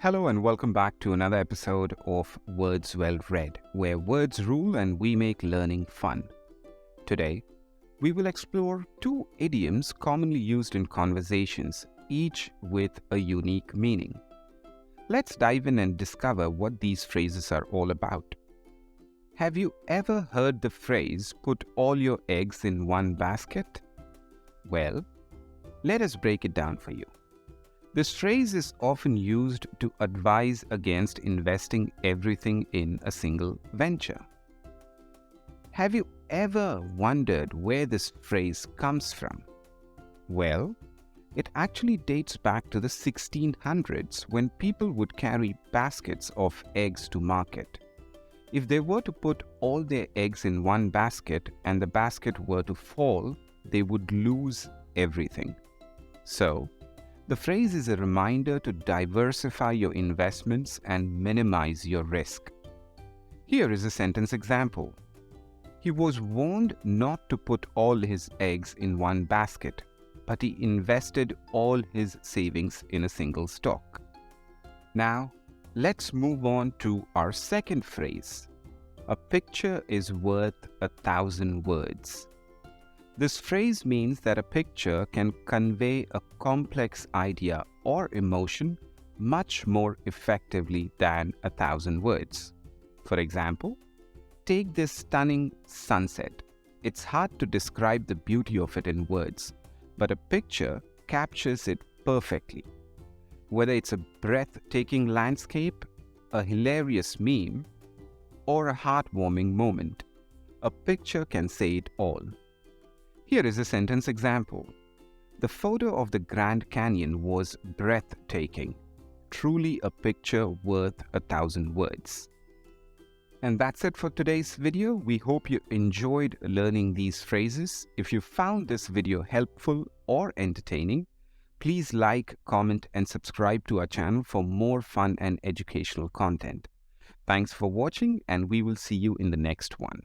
Hello and welcome back to another episode of Words Well Read, where words rule and we make learning fun. Today, we will explore two idioms commonly used in conversations, each with a unique meaning. Let's dive in and discover what these phrases are all about. Have you ever heard the phrase, "put all your eggs in one basket"? Well, let us break it down for you. This phrase is often used to advise against investing everything in a single venture. Have you ever wondered where this phrase comes from? Well, it actually dates back to the 1600s when people would carry baskets of eggs to market. If they were to put all their eggs in one basket and the basket were to fall, they would lose everything. So, the phrase is a reminder to diversify your investments and minimize your risk. Here is a sentence example. He was warned not to put all his eggs in one basket, but he invested all his savings in a single stock. Now, let's move on to our second phrase. A picture is worth 1,000 words. This phrase means that a picture can convey a complex idea or emotion much more effectively than 1,000 words. For example, take this stunning sunset. It's hard to describe the beauty of it in words, but a picture captures it perfectly. Whether it's a breathtaking landscape, a hilarious meme, or a heartwarming moment, a picture can say it all. Here is a sentence example. The photo of the Grand Canyon was breathtaking. Truly a picture worth 1,000 words. And that's it for today's video. We hope you enjoyed learning these phrases. If you found this video helpful or entertaining, please like, comment, and subscribe to our channel for more fun and educational content. Thanks for watching, and we will see you in the next one.